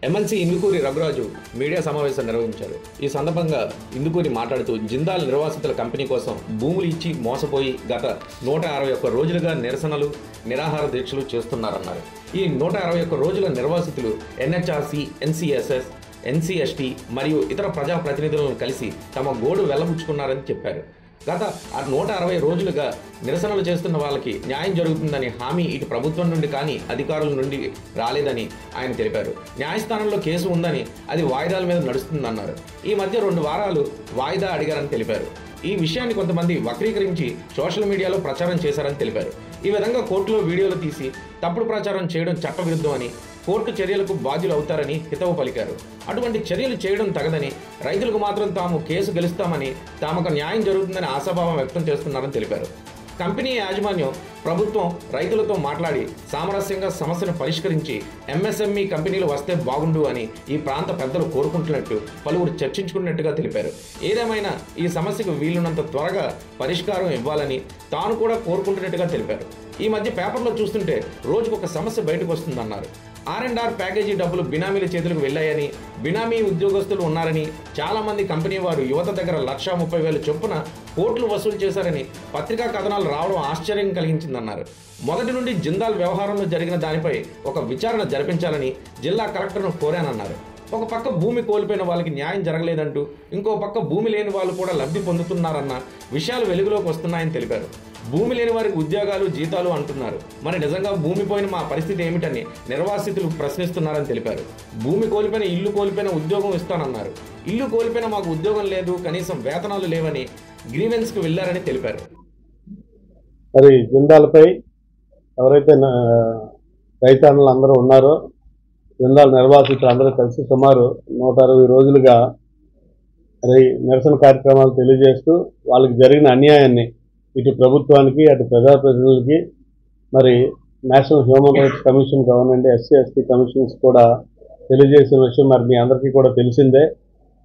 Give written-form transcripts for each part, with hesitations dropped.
MLC Indukuri Raghuraju media సమావేశం నిర్వహించారు. ఈ సందర్భంగా ఇందుకూరి మాట్లాడుతూ జిందాల్ నిర్వాసితుల కంపెనీ కోసం భూములు ఇచ్చి మోసపోయి గత 161 రోజులుగా నిరసనలు నిరాహార దీక్షలు చేస్తున్నారన్నారు. ఈ 161 రోజుల నిర్వాసితులు ఎన్హెచ్ఆర్సీ, ఎన్సీఎస్ఎస్, ఎన్సీఎస్టీ మరియు ఇతర ప్రజాప్రతినిధులను కలిసి తమ గోడు వెళ్లబుచ్చుకున్నారని చెప్పారు. గత 160 రోజులుగా నిరసనలు చేస్తున్న వాళ్ళకి న్యాయం జరుగుతుందని హామీ ఇటు ప్రభుత్వం నుండి కానీ అధికారుల నుండి రాలేదని ఆయన తెలిపారు. న్యాయస్థానంలో కేసు ఉందని అది వాయిదాల మీద నడుస్తుందన్నారు. ఈ మధ్య 2 వారాలు వాయిదా అడిగారని తెలిపారు. ఈ విషయాన్ని కొంతమంది వక్రీకరించి సోషల్ మీడియాలో ప్రచారం చేశారని తెలిపారు. ఈ విధంగా కోర్టులో వీడియోలు తీసి తప్పుడు ప్రచారం చేయడం చట్టవిరుద్ధమని, కోర్టు చర్యలకు బాధ్యులు అవుతారని హితవు పలికారు. అటువంటి చర్యలు చేయడం తగదని, రైతులకు మాత్రం తాము కేసు గెలుస్తామని, తమకు న్యాయం జరుగుతుందని ఆశాభావం వ్యక్తం చేస్తున్నారని తెలిపారు. కంపెనీ యాజమాన్యం, ప్రభుత్వం రైతులతో మాట్లాడి సామరస్యంగా సమస్యను పరిష్కరించి ఎంఎస్ఎంఈ కంపెనీలు వస్తే బాగుండు అని ఈ ప్రాంత పెద్దలు కోరుకుంటున్నట్టు పలువురు చర్చించుకున్నట్టుగా తెలిపారు. ఏదేమైనా ఈ సమస్యకు వీలున్నంత త్వరగా పరిష్కారం ఇవ్వాలని తాను కూడా కోరుకుంటున్నట్టుగా తెలిపారు. ఈ మధ్య పేపర్లో చూస్తుంటే రోజుకొక సమస్య బయటకు వస్తుందన్నారు. R&R ప్యాకేజీ డబ్బులు బినామీల చేతులకు వెళ్లాయని, బినామీ ఉద్యోగస్తులు ఉన్నారని, చాలామంది కంపెనీ వారు యువత దగ్గర 1,30,000 చొప్పున కోట్లు వసూలు చేశారని పత్రికా కథనాలు రావడం ఆశ్చర్యం కలిగించిందన్నారు. మొదటి నుండి జిందాల్ వ్యవహారంలో జరిగిన దానిపై ఒక విచారణ జరిపించాలని జిల్లా కలెక్టర్ను కోరానన్నారు. ఒక పక్క భూమి కోల్పోయిన వాళ్ళకి న్యాయం జరగలేదంటూ, ఇంకో పక్క భూమి లేని వాళ్ళు కూడా లబ్ధి పొందుతున్నారన్న విషయాలు వెలుగులోకి వస్తున్నాయని తెలిపారు. భూమి లేని వారికి ఉద్యోగాలు, జీతాలు అంటున్నారు. మరి నిజంగా భూమి పోయిన మా పరిస్థితి ఏమిటని నిర్వాసితులు ప్రశ్నిస్తున్నారని తెలిపారు. భూమి కోల్పోయిన, ఇల్లు కోల్పోయిన ఉద్యోగం ఇస్తానన్నారు. ఇల్లు కోల్పోయిన మాకు ఉద్యోగం లేదు, కనీసం వేతనాలు లేవని గ్రీవెన్స్కి వెళ్లారని తెలిపారు. మరి జిందాల్పై ఎవరైతే రైతన్నలు అందరూ ఉన్నారో, జిందాల్ నిర్వాసితులు అందరూ కలిసి సుమారు 160 రోజులుగా నిరసన కార్యక్రమాలు తెలియజేస్తూ వాళ్ళకి జరిగిన అన్యాయాన్ని ఇటు ప్రభుత్వానికి, అటు ప్రజాప్రతినిధులకి, మరి నేషనల్ హ్యూమన్ రైట్స్ కమిషన్ కానివ్వండి, SC/ST కమిషన్స్ కూడా తెలియజేసిన విషయం మరి మీ అందరికీ కూడా తెలిసిందే.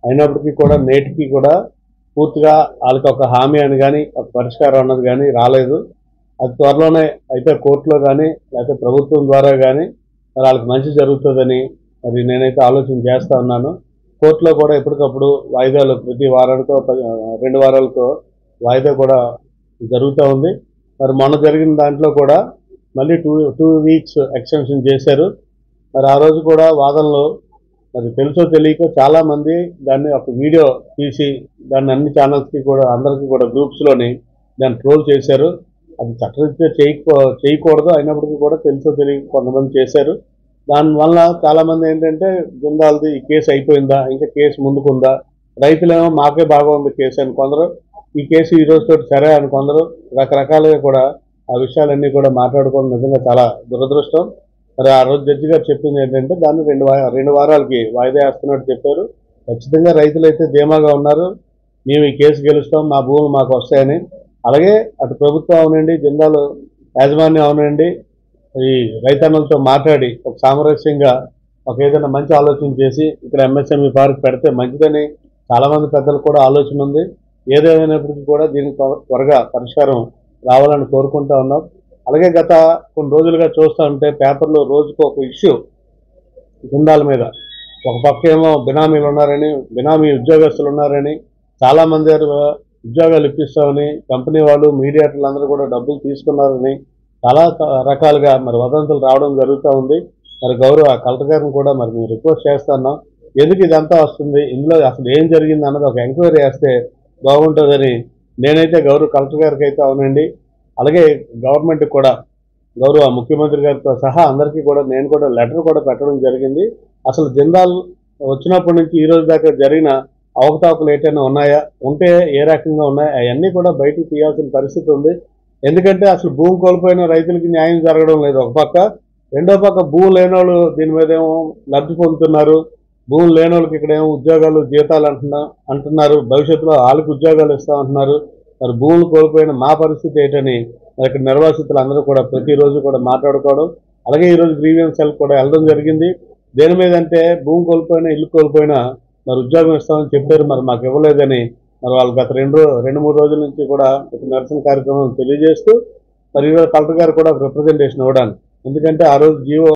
అయినప్పటికీ కూడా నేటికి కూడా పూర్తిగా వాళ్ళకి ఒక హామీ అని కానీ, ఒక పరిష్కారం అన్నది కానీ రాలేదు. అది త్వరలోనే అయితే కోర్టులో కానీ లేకపోతే ప్రభుత్వం ద్వారా కానీ మరి వాళ్ళకి మంచి జరుగుతుందని మరి నేనైతే ఆలోచన చేస్తూ ఉన్నాను. కోర్టులో కూడా ఎప్పటికప్పుడు వాయిదాలు ప్రతి వారానికో 2 వారాలకో వాయిదా కూడా జరుగుతూ ఉంది. మరి మొన్న జరిగిన దాంట్లో కూడా మళ్ళీ 2 వీక్స్ ఎక్స్టెన్షన్ చేశారు. మరి ఆ రోజు కూడా వాదనలో మరి తెలుసో తెలియకో చాలామంది దాన్ని ఒక వీడియో తీసి దాన్ని అన్ని ఛానల్స్కి కూడా అందరికీ కూడా గ్రూప్స్లోని దాన్ని ట్రోల్ చేశారు. అది చట్టరీత్యా చేయకూడదు, అయినప్పటికీ కూడా తెలుసో తెలియక కొంతమంది చేశారు. దానివల్ల చాలామంది ఏంటంటే జిందాల్ది ఈ కేసు అయిపోయిందా, ఇంకా కేసు ముందుకుందా, రైతులేమో మాకే బాగా ఉంది కేసు అని కొందరు, ఈ కేసు ఈ రోజుతో సరే అని కొందరు, రకరకాలుగా కూడా ఆ విషయాలన్నీ కూడా మాట్లాడుకోవడం నిజంగా చాలా దురదృష్టం. మరి ఆ రోజు జడ్జి గారు చెప్పింది ఏంటంటే దాన్ని 2 వారాలకి వాయిదా వేస్తున్నట్టు చెప్పారు. ఖచ్చితంగా రైతులైతే ధీమాగా ఉన్నారు, మేము ఈ కేసు గెలుస్తాం, మా భూములు మాకు వస్తాయని. అలాగే అటు ప్రభుత్వం అవనండి, జిందాల్ యాజమాన్యం అవనండి, ఈ రైతన్నలతో మాట్లాడి ఒక సామరస్యంగా ఒక ఏదైనా మంచి ఆలోచన చేసి ఇక్కడ MSME పార్క్ పెడితే మంచిదని చాలామంది పెద్దలకు కూడా ఆలోచన ఉంది. ఏదేమైనప్పటికీ కూడా దీనికి త్వరగా పరిష్కారం రావాలని కోరుకుంటా ఉన్నాం. అలాగే గత కొన్ని రోజులుగా చూస్తూ ఉంటే పేపర్లో రోజుకు ఒక ఇష్యూ జిందాల్ మీద. ఒక పక్క ఏమో బినామీలు ఉన్నారని, బినామీ ఉద్యోగస్తులు ఉన్నారని, చాలామంది ఉద్యోగాలు ఇప్పిస్తామని కంపెనీ వాళ్ళు, మీడియేటర్లు అందరూ కూడా డబ్బులు తీసుకున్నారని చాలా రకాలుగా మరి వదంతులు రావడం జరుగుతూ ఉంది. మరి గౌరవ కలెక్టర్ గారిని కూడా మరి మేము రిక్వెస్ట్ చేస్తున్నాం, ఎందుకు ఇదంతా వస్తుంది, ఇందులో అసలు ఏం జరిగింది అన్నది ఒక ఎంక్వైరీ చేస్తే బాగుంటుందని నేనైతే గౌరవ కలెక్టర్ గారికి అయితే అవునండి, అలాగే గవర్నమెంట్ కూడా గౌరవ ముఖ్యమంత్రి గారితో సహా అందరికీ కూడా నేను కూడా లెటర్ కూడా పెట్టడం జరిగింది. అసలు జిందాల్ వచ్చినప్పటి నుంచి ఈ రోజు దాకా జరిగిన అవకతవకలు ఏటైనా ఉన్నాయా, ఉంటే ఏ రకంగా ఉన్నాయా, అవన్నీ కూడా బయటకు తీయాల్సిన పరిస్థితి ఉంది. ఎందుకంటే అసలు భూమి కోల్పోయిన రైతులకి న్యాయం జరగడం లేదు ఒక పక్క, రెండో పక్క భూమి లేనోళ్ళు దీని మీద ఏమో లబ్ధి పొందుతున్నారు. భూమి లేని వాళ్ళకి ఇక్కడేమో ఉద్యోగాలు, జీతాలు అంటున్నారు, భవిష్యత్తులో వాళ్ళకి ఉద్యోగాలు ఇస్తామంటున్నారు. మరి భూములు కోల్పోయిన మా పరిస్థితి ఏంటని ఇక్కడ నిర్వాసితులు అందరూ కూడా ప్రతిరోజు కూడా మాట్లాడుకోవడం, అలాగే ఈరోజు గ్రీవెన్స్ సెల్ కూడా వెళ్ళడం జరిగింది. దేని మీద అంటే భూమి కోల్పోయినా, ఇల్లు కోల్పోయినా మరి ఉద్యోగం ఇస్తామని చెప్పారు, మరి మాకు ఇవ్వలేదని మరి వాళ్ళు గత 2-3 రోజుల నుంచి కూడా నిరసన కార్యక్రమం తెలియజేస్తూ మరి ఈరోజు కలెక్టర్ గారు కూడా రిప్రజెంటేషన్ ఇవ్వడానికి, ఎందుకంటే ఆ రోజు జీవో